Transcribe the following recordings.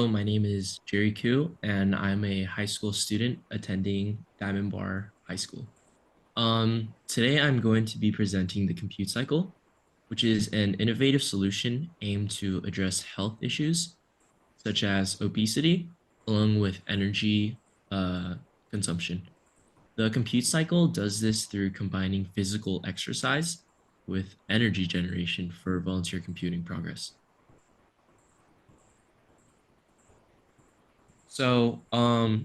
Hello, my name is Jerry Koo, and I'm a high school student attending Diamond Bar High School. Today I'm going to be presenting the Computecycle, which is an innovative solution aimed to address health issues such as obesity, along with energy consumption. The Computecycle does this through combining physical exercise with energy generation for volunteer computing progress.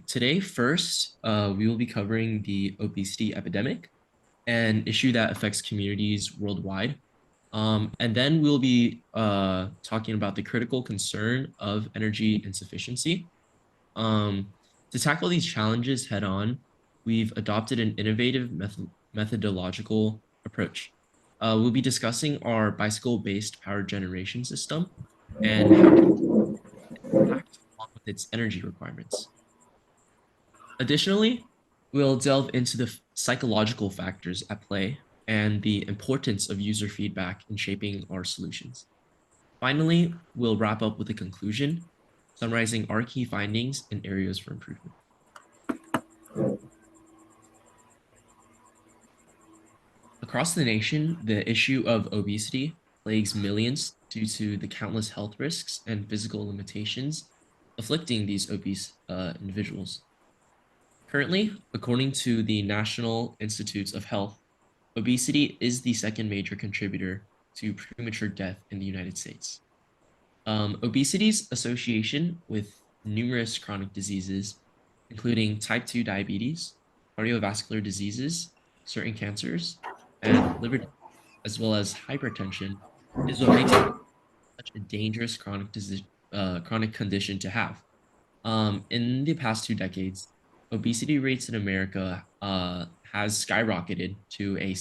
Today first, we will be covering the obesity epidemic, an issue that affects communities worldwide. And then we'll be talking about the critical concern of energy insufficiency. To tackle these challenges head on, we've adopted an innovative methodological approach. We'll be discussing our bicycle-based power generation system and how it acts along with its energy requirements. Additionally, we'll delve into the psychological factors at play and the importance of user feedback in shaping our solutions. Finally, we'll wrap up with a conclusion, summarizing our key findings and areas for improvement. Across the nation, the issue of obesity plagues millions due to the countless health risks and physical limitations afflicting these obese individuals. Currently, according to the National Institutes of Health, obesity is the second major contributor to premature death in the United States. Obesity's association with numerous chronic diseases, including type 2 diabetes, cardiovascular diseases, certain cancers, and liver disease, as well as hypertension, is what makes it such a dangerous chronic condition to have. In the past 2 decades, obesity rates in America has skyrocketed to a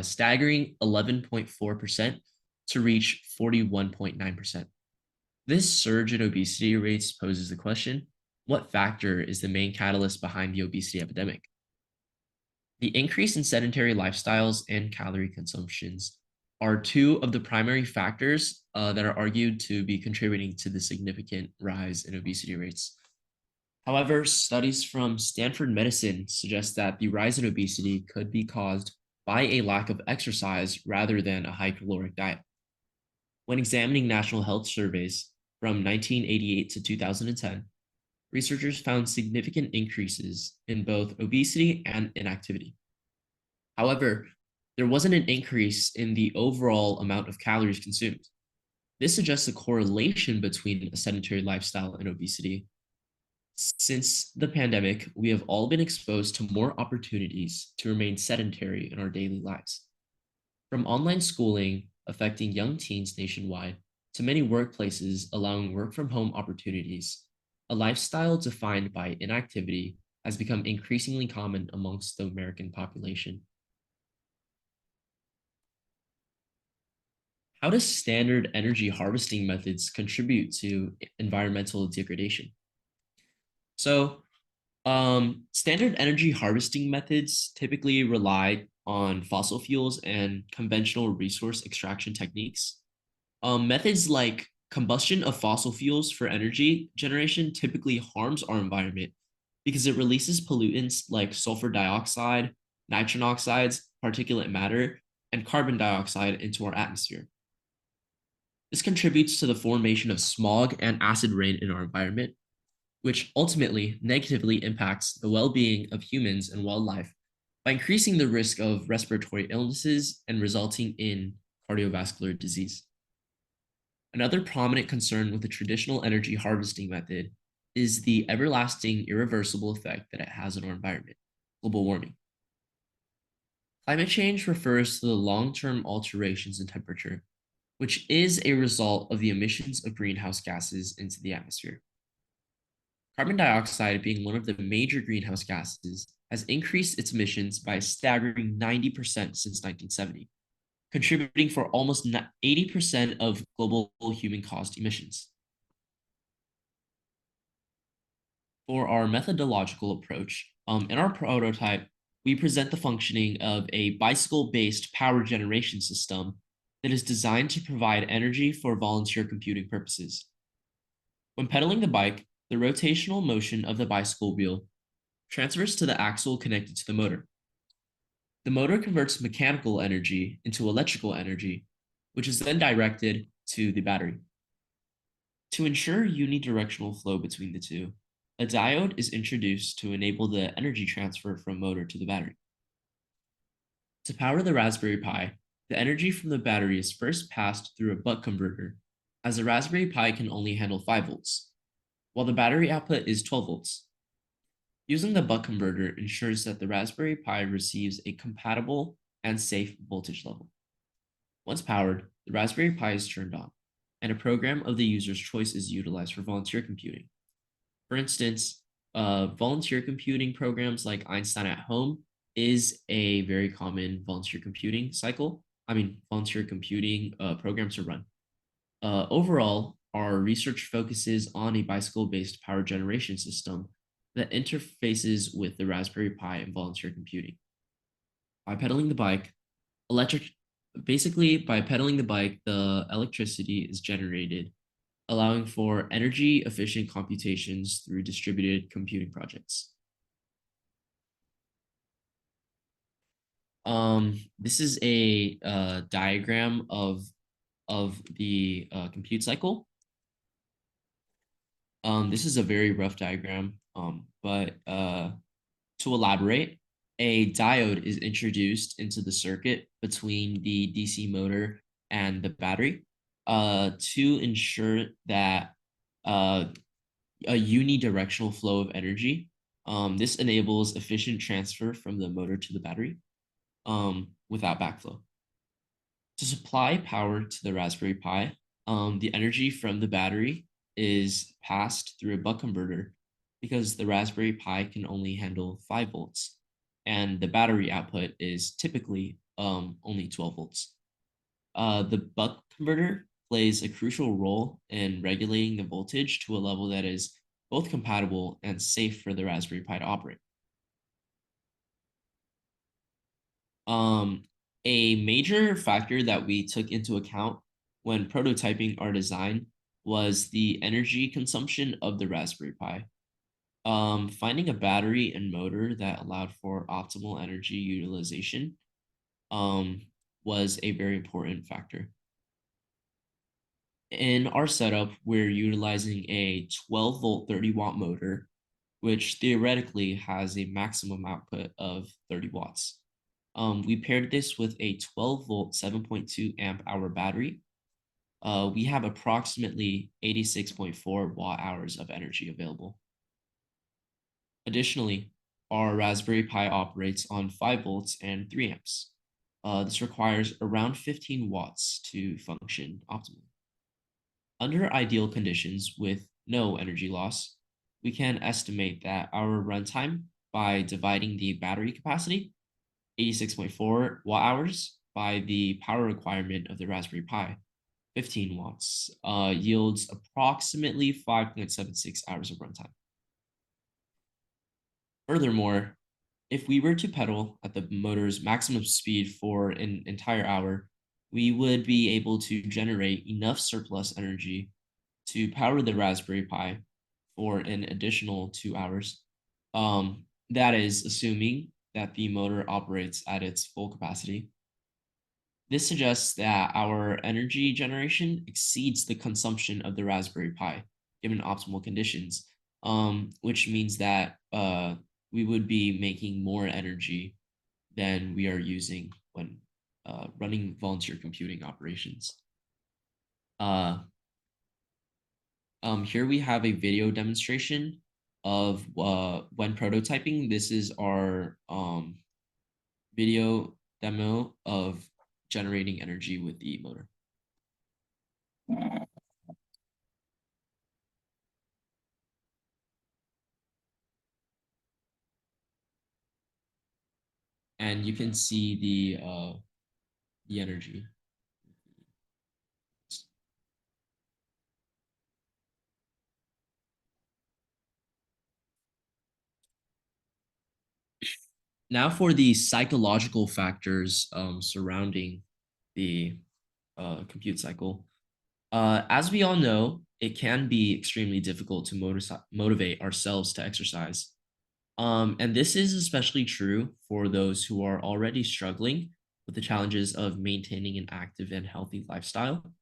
staggering 11.4% to reach 41.9%. This surge in obesity rates poses the question, what factor is the main catalyst behind the obesity epidemic? The increase in sedentary lifestyles and calorie consumptions are two of the primary factors that are argued to be contributing to the significant rise in obesity rates. However, studies from Stanford Medicine suggest that the rise in obesity could be caused by a lack of exercise rather than a high caloric diet. When examining national health surveys from 1988 to 2010, researchers found significant increases in both obesity and inactivity. However, there wasn't an increase in the overall amount of calories consumed. This suggests a correlation between a sedentary lifestyle and obesity. Since the pandemic, we have all been exposed to more opportunities to remain sedentary in our daily lives. From online schooling affecting young teens nationwide to many workplaces allowing work from home opportunities, a lifestyle defined by inactivity has become increasingly common amongst the American population. How does standard energy harvesting methods contribute to environmental degradation? Standard energy harvesting methods typically rely on fossil fuels and conventional resource extraction techniques. Methods like combustion of fossil fuels for energy generation typically harms our environment because it releases pollutants like sulfur dioxide, nitrogen oxides, particulate matter, and carbon dioxide into our atmosphere. This contributes to the formation of smog and acid rain in our environment, which ultimately negatively impacts the well-being of humans and wildlife by increasing the risk of respiratory illnesses and resulting in cardiovascular disease. Another prominent concern with the traditional energy harvesting method is the everlasting irreversible effect that it has on our environment, global warming. Climate change refers to the long-term alterations in temperature, which is a result of the emissions of greenhouse gases into the atmosphere. Carbon dioxide, being one of the major greenhouse gases, has increased its emissions by a staggering 90% since 1970, contributing for almost 80% of global human-caused emissions. For our methodological approach, in our prototype, we present the functioning of a bicycle-based power generation system that is designed to provide energy for volunteer computing purposes. When pedaling the bike, the rotational motion of the bicycle wheel transfers to the axle connected to the motor. The motor converts mechanical energy into electrical energy, which is then directed to the battery. To ensure unidirectional flow between the two, a diode is introduced to enable the energy transfer from motor to the battery. To power the Raspberry Pi, the energy from the battery is first passed through a buck converter, as the Raspberry Pi can only handle 5 volts, while the battery output is 12 volts. Using the buck converter ensures that the Raspberry Pi receives a compatible and safe voltage level. Once powered, the Raspberry Pi is turned on, and a program of the user's choice is utilized for volunteer computing. For instance, volunteer computing programs like Einstein at Home is a very common volunteer computing volunteer computing program to run. Overall, our research focuses on a bicycle-based power generation system that interfaces with the Raspberry Pi and volunteer computing. By pedaling the bike, the electricity is generated, allowing for energy efficient computations through distributed computing projects. This is a diagram of the compute cycle. This is a very rough diagram, but to elaborate, a diode is introduced into the circuit between the DC motor and the battery to ensure that a unidirectional flow of energy. This enables efficient transfer from the motor to the battery without backflow. To supply power to the Raspberry Pi, the energy from the battery is passed through a buck converter because the Raspberry Pi can only handle 5 volts, and the battery output is typically only 12 volts. The buck converter plays a crucial role in regulating the voltage to a level that is both compatible and safe for the Raspberry Pi to operate. A major factor that we took into account when prototyping our design was the energy consumption of the Raspberry Pi. Finding a battery and motor that allowed for optimal energy utilization was a very important factor. In our setup, we're utilizing a 12-volt 30-watt motor, which theoretically has a maximum output of 30 watts. We paired this with a 12-volt 7.2 amp hour battery. We have approximately 86.4 watt hours of energy available. Additionally, our Raspberry Pi operates on 5 volts and 3 amps. This requires around 15 watts to function optimally. Under ideal conditions with no energy loss, we can estimate that our runtime by dividing the battery capacity, 86.4 watt hours, by the power requirement of the Raspberry Pi, 15 watts, yields approximately 5.76 hours of runtime. Furthermore, if we were to pedal at the motor's maximum speed for an entire hour, we would be able to generate enough surplus energy to power the Raspberry Pi for an additional 2 hours. That is assuming that the motor operates at its full capacity. This suggests that our energy generation exceeds the consumption of the Raspberry Pi, given optimal conditions, which means that we would be making more energy than we are using when running volunteer computing operations. Here we have a video demonstration of when prototyping. This is our video demo of generating energy with the motor. And you can see the energy. Now for the psychological factors surrounding the compute cycle. As we all know, it can be extremely difficult to motivate ourselves to exercise. And this is especially true for those who are already struggling with the challenges of maintaining an active and healthy lifestyle.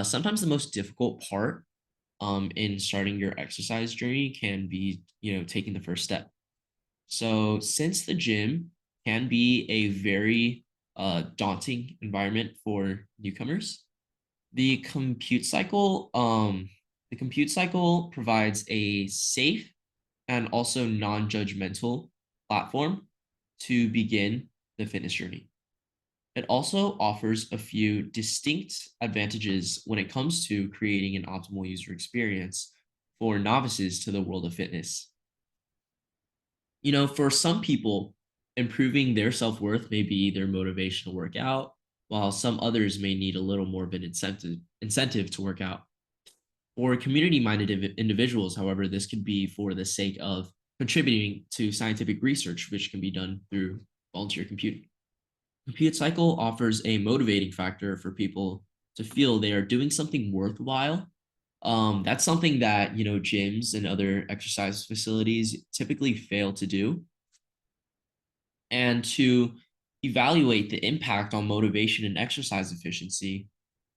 Sometimes the most difficult part in starting your exercise journey can be, taking the first step. So since the gym can be a very daunting environment for newcomers, the compute cycle provides a safe and also non-judgmental platform to begin the fitness journey. It also offers a few distinct advantages when it comes to creating an optimal user experience for novices to the world of fitness. For some people, improving their self-worth may be their motivation to work out, while some others may need a little more of an incentive to work out. For community-minded individuals, however, this could be for the sake of contributing to scientific research, which can be done through volunteer computing. Computecycle offers a motivating factor for people to feel they are doing something worthwhile. That's something that gyms and other exercise facilities typically fail to do. And to evaluate the impact on motivation and exercise efficiency,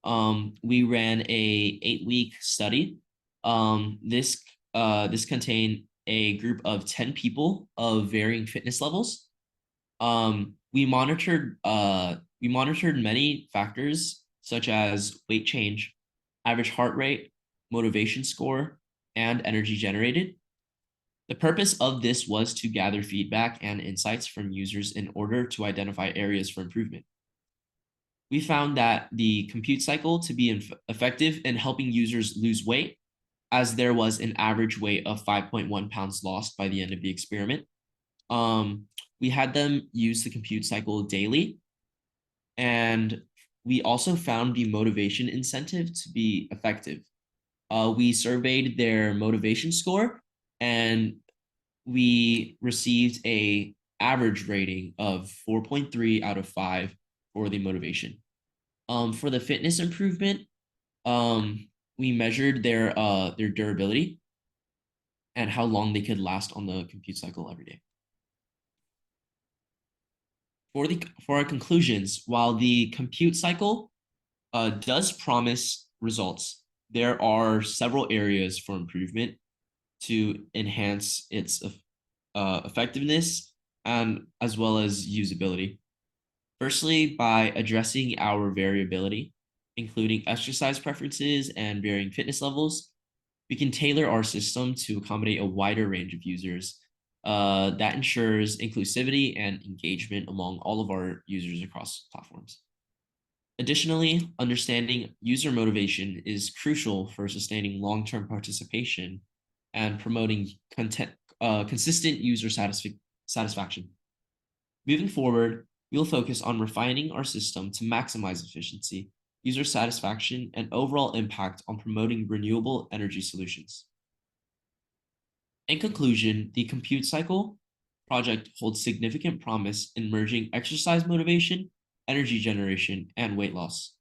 we ran a 8-week study. This contained a group of 10 people of varying fitness levels. We monitored many factors such as weight change, average heart rate, motivation score, and energy generated. The purpose of this was to gather feedback and insights from users in order to identify areas for improvement. We found that the compute cycle to be effective in helping users lose weight, as there was an average weight of 5.1 pounds lost by the end of the experiment. We had them use the compute cycle daily, and we also found the motivation incentive to be effective. We surveyed their motivation score, and we received a average rating of 4.3 out of 5 for the motivation. For the fitness improvement, we measured their durability and how long they could last on the compute cycle every day. For our conclusions, while the compute cycle does promise results, there are several areas for improvement to enhance its effectiveness and as well as usability. Firstly, by addressing our variability, including exercise preferences and varying fitness levels, we can tailor our system to accommodate a wider range of users. That ensures inclusivity and engagement among all of our users across platforms. Additionally, understanding user motivation is crucial for sustaining long-term participation and promoting consistent user satisfaction. Moving forward, we'll focus on refining our system to maximize efficiency, user satisfaction, and overall impact on promoting renewable energy solutions. In conclusion, the Compute Cycle project holds significant promise in merging exercise motivation, energy generation, and weight loss.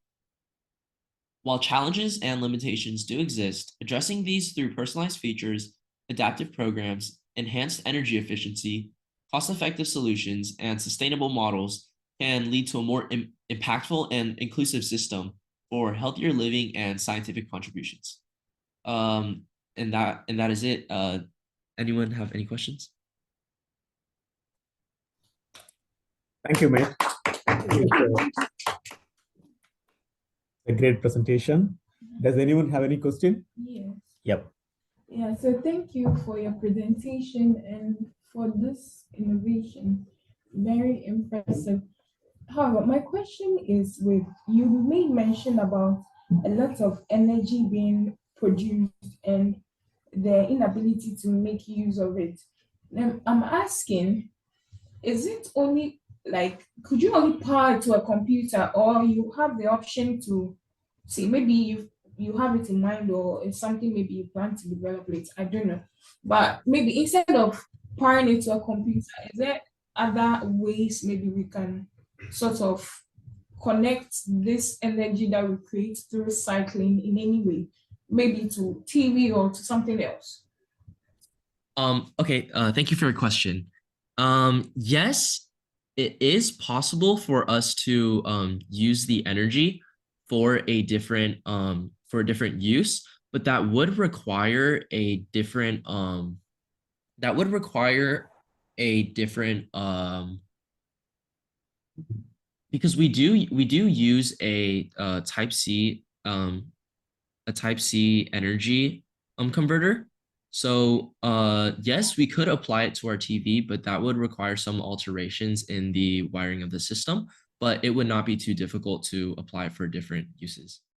While challenges and limitations do exist, addressing these through personalized features, adaptive programs, enhanced energy efficiency, cost-effective solutions, and sustainable models can lead to a more impactful and inclusive system for healthier living and scientific contributions. And that is it. Anyone have any questions? Thank you, mate. A great presentation. Does anyone have any question? Yes. Yep. Yeah, so thank you for your presentation and for this innovation. Very impressive. However, my question is with you made mention about a lot of energy being produced and the inability to make use of it. Now, I'm asking, is it only like could you only power it to a computer or you have the option to see maybe you have it in mind or it's something maybe you plan to develop it, I don't know, but maybe instead of powering it to a computer, is there other ways maybe we can sort of connect this energy that we create to recycling in any way, maybe to TV or to something else? Okay, thank you for your question. Yes, it is possible for us to use the energy for a different use, but that would require a different because we do use a type C energy converter. So yes, we could apply it to our TV, but that would require some alterations in the wiring of the system, but it would not be too difficult to apply for different uses.